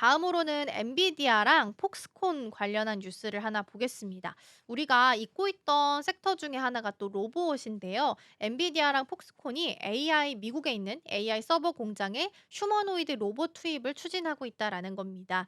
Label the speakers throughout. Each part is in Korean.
Speaker 1: 다음으로는 엔비디아랑 폭스콘 관련한 뉴스를 하나 보겠습니다. 우리가 잊고 있던 섹터 중에 하나가 또 로봇인데요. 엔비디아랑 폭스콘이 미국에 있는 AI 서버 공장에 휴머노이드 로봇 투입을 추진하고 있다라는 겁니다.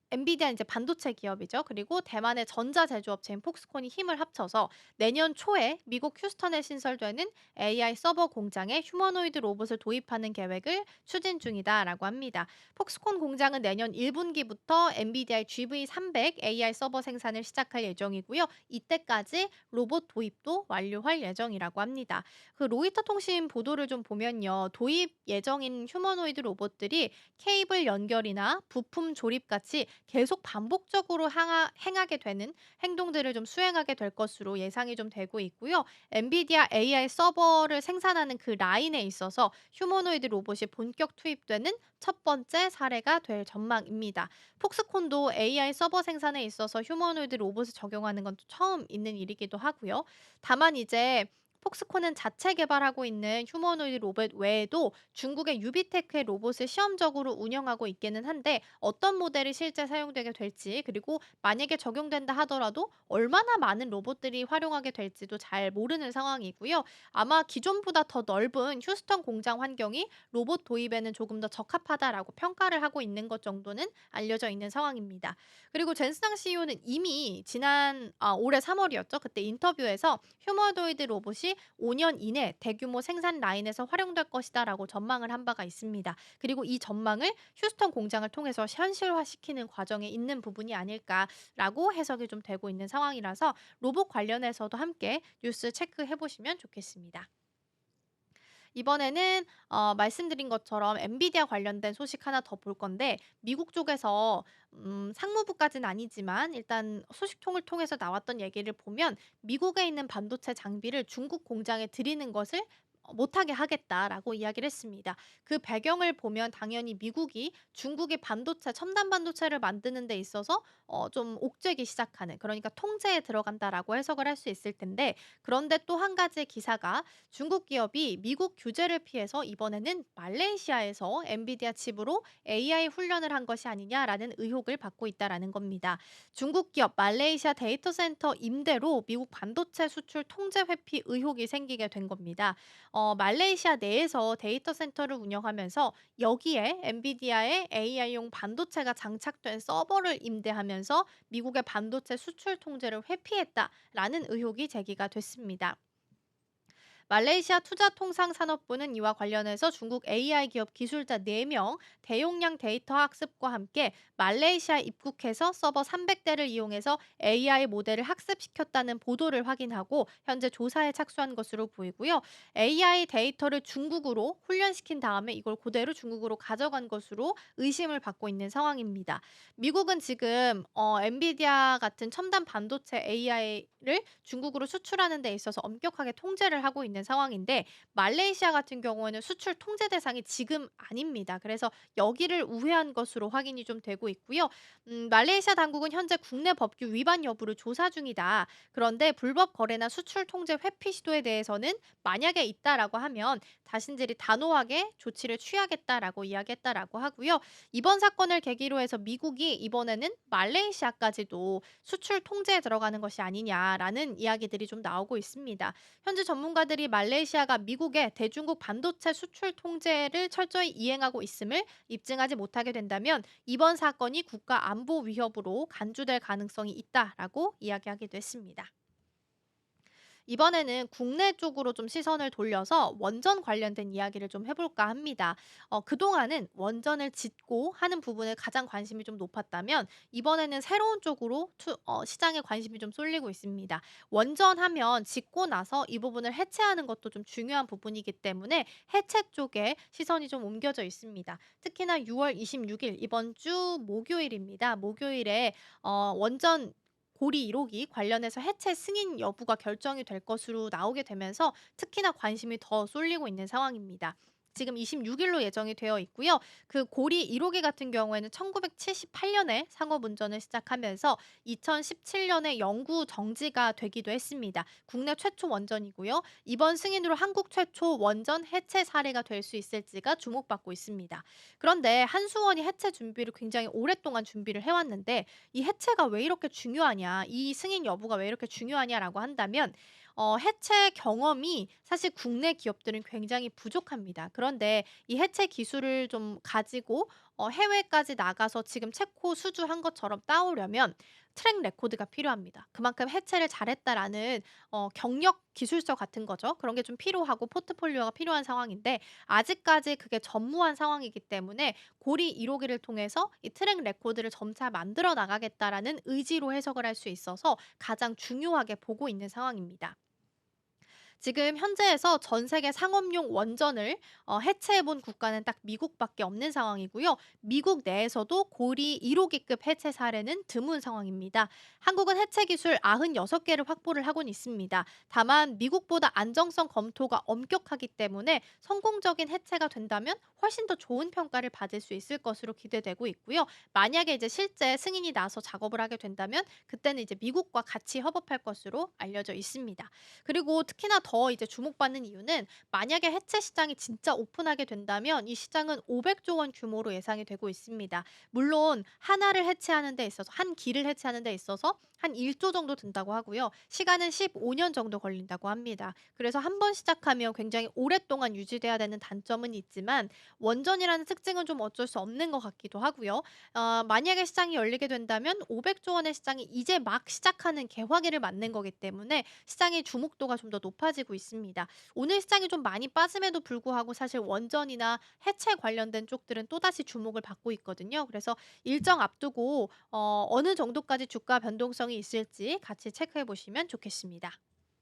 Speaker 1: 엔비디아 이제 반도체 기업이죠. 그리고 대만의 전자 제조업체인 폭스콘이 힘을 합쳐서 내년 초에 미국 휴스턴에 신설되는 AI 서버 공장에 휴머노이드 로봇을 도입하는 계획을 추진 중이다라고 합니다. 폭스콘 공장은 내년 1분기부터 엔비디아의 GV300 AI 서버 생산을 시작할 예정이고요. 이때까지 로봇 도입도 완료할 예정이라고 합니다. 그 로이터 통신 보도를 좀 보면요. 도입 예정인 휴머노이드 로봇들이 케이블 연결이나 부품 조립 같이 계속 반복적으로 행하게 되는 행동들을 좀 수행하게 될 것으로 예상이 좀 되고 있고요. 엔비디아 AI 서버를 생산하는 그 라인에 있어서 휴머노이드 로봇이 본격 투입되는 첫 번째 사례가 될 전망입니다. 폭스콘도 AI 서버 생산에 있어서 휴머노이드 로봇을 적용하는 건 또 처음 있는 일이기도 하고요. 다만 이제 폭스콘은 자체 개발하고 있는 휴머노이드 로봇 외에도 중국의 유비테크의 로봇을 시험적으로 운영하고 있기는 한데 어떤 모델이 실제 사용되게 될지 그리고 만약에 적용된다 하더라도 얼마나 많은 로봇들이 활용하게 될지도 잘 모르는 상황이고요. 아마 기존보다 더 넓은 휴스턴 공장 환경이 로봇 도입에는 조금 더 적합하다라고 평가를 하고 있는 것 정도는 알려져 있는 상황입니다. 그리고 젠스당 CEO는 이미 올해 3월이었죠. 그때 인터뷰에서 휴머노이드 로봇이 5년 이내 대규모 생산 라인에서 활용될 것이다라고 전망을 한 바가 있습니다. 그리고 이 전망을 휴스턴 공장을 통해서 현실화시키는 과정에 있는 부분이 아닐까라고 해석이 좀 되고 있는 상황이라서 로봇 관련해서도 함께 뉴스 체크해 보시면 좋겠습니다. 이번에는 말씀드린 것처럼 엔비디아 관련된 소식 하나 더 볼 건데 미국 쪽에서 상무부까지는 아니지만 일단 소식통을 통해서 나왔던 얘기를 보면 미국에 있는 반도체 장비를 중국 공장에 들이는 것을 못하게 하겠다라고 이야기를 했습니다. 그 배경을 보면 당연히 미국이 중국이 반도체 첨단 반도체를 만드는 데 있어서 좀 옥죄기 시작하는 그러니까 통제에 들어간다라고 해석을 할 수 있을 텐데 그런데 또 한 가지의 기사가 중국 기업이 미국 규제를 피해서 이번에는 말레이시아에서 엔비디아 칩으로 AI 훈련을 한 것이 아니냐라는 의혹을 받고 있다라는 겁니다. 중국 기업 말레이시아 데이터 센터 임대로 미국 반도체 수출 통제 회피 의혹이 생기게 된 겁니다. 말레이시아 내에서 데이터 센터를 운영하면서 여기에 엔비디아의 AI용 반도체가 장착된 서버를 임대하면서 미국의 반도체 수출 통제를 회피했다라는 의혹이 제기가 됐습니다. 말레이시아 투자통상산업부는 이와 관련해서 중국 AI 기업 기술자 4명 대용량 데이터 학습과 함께 말레이시아에 입국해서 서버 300대를 이용해서 AI 모델을 학습시켰다는 보도를 확인하고 현재 조사에 착수한 것으로 보이고요. AI 데이터를 중국으로 훈련시킨 다음에 이걸 그대로 중국으로 가져간 것으로 의심을 받고 있는 상황입니다. 미국은 지금 엔비디아 같은 첨단 반도체 AI를 중국으로 수출하는 데 있어서 엄격하게 통제를 하고 있는 상황인데 말레이시아 같은 경우에는 수출 통제 대상이 지금 아닙니다. 그래서 여기를 우회한 것으로 확인이 좀 되고 있고요. 말레이시아 당국은 현재 국내 법규 위반 여부를 조사 중이다. 그런데 불법 거래나 수출 통제 회피 시도에 대해서는 만약에 있다라고 하면 자신들이 단호하게 조치를 취하겠다라고 이야기했다라고 하고요. 이번 사건을 계기로 해서 미국이 이번에는 말레이시아까지도 수출 통제에 들어가는 것이 아니냐라는 이야기들이 좀 나오고 있습니다. 현재 전문가들이 말레이시아가 미국의 대중국 반도체 수출 통제를 철저히 이행하고 있음을 입증하지 못하게 된다면 이번 사건이 국가 안보 위협으로 간주될 가능성이 있다라고 이야기하기도 했습니다. 이번에는 국내 쪽으로 좀 시선을 돌려서 원전 관련된 이야기를 좀 해볼까 합니다. 그동안은 원전을 짓고 하는 부분에 가장 관심이 좀 높았다면 이번에는 새로운 쪽으로 시장에 관심이 좀 쏠리고 있습니다. 원전하면 짓고 나서 이 부분을 해체하는 것도 좀 중요한 부분이기 때문에 해체 쪽에 시선이 좀 옮겨져 있습니다. 특히나 6월 26일 이번 주 목요일입니다. 목요일에 원전 고리 1호기 관련해서 해체 승인 여부가 결정이 될 것으로 나오게 되면서 특히나 관심이 더 쏠리고 있는 상황입니다. 지금 26일로 예정이 되어 있고요. 그 고리 1호기 같은 경우에는 1978년에 상업 운전을 시작하면서 2017년에 영구 정지가 되기도 했습니다. 국내 최초 원전이고요. 이번 승인으로 한국 최초 원전 해체 사례가 될 수 있을지가 주목받고 있습니다. 그런데 한수원이 해체 준비를 굉장히 오랫동안 준비를 해왔는데 이 해체가 왜 이렇게 중요하냐, 이 승인 여부가 왜 이렇게 중요하냐라고 한다면 해체 경험이 사실 국내 기업들은 굉장히 부족합니다. 그런데 이 해체 기술을 좀 가지고 해외까지 나가서 지금 체코 수주한 것처럼 따오려면 트랙 레코드가 필요합니다. 그만큼 해체를 잘했다라는 경력 기술서 같은 거죠. 그런 게 좀 필요하고 포트폴리오가 필요한 상황인데 아직까지 그게 전무한 상황이기 때문에 고리 1호기를 통해서 이 트랙 레코드를 점차 만들어 나가겠다라는 의지로 해석을 할 수 있어서 가장 중요하게 보고 있는 상황입니다. 지금 현재에서 전 세계 상업용 원전을 해체해 본 국가는 딱 미국밖에 없는 상황이고요. 미국 내에서도 고리 1호기급 해체 사례는 드문 상황입니다. 한국은 해체 기술 96개를 확보를 하곤 있습니다. 다만 미국보다 안정성 검토가 엄격하기 때문에 성공적인 해체가 된다면 훨씬 더 좋은 평가를 받을 수 있을 것으로 기대되고 있고요. 만약에 이제 실제 승인이 나서 작업을 하게 된다면 그때는 이제 미국과 같이 협업할 것으로 알려져 있습니다. 그리고 특히나 더 이제 주목받는 이유는 만약에 해체 시장이 진짜 오픈하게 된다면 이 시장은 500조 원 규모로 예상이 되고 있습니다. 물론 하나를 해체하는 데 있어서 한 기를 해체하는 데 있어서 한 1조 정도 든다고 하고요. 시간은 15년 정도 걸린다고 합니다. 그래서 한 번 시작하면 굉장히 오랫동안 유지돼야 되는 단점은 있지만 원전이라는 특징은 좀 어쩔 수 없는 것 같기도 하고요. 만약에 시장이 열리게 된다면 500조 원의 시장이 이제 막 시작하는 개화기를 맞는 거기 때문에 시장의 주목도가 좀 더 높아지고 있습니다. 오늘 시장이 좀 많이 빠짐에도 불구하고 사실 원전이나 해체 관련된 쪽들은 또다시 주목을 받고 있거든요. 그래서 일정 앞두고 어느 정도까지 주가 변동성이 있을지 같이 체크해 보시면 좋겠습니다.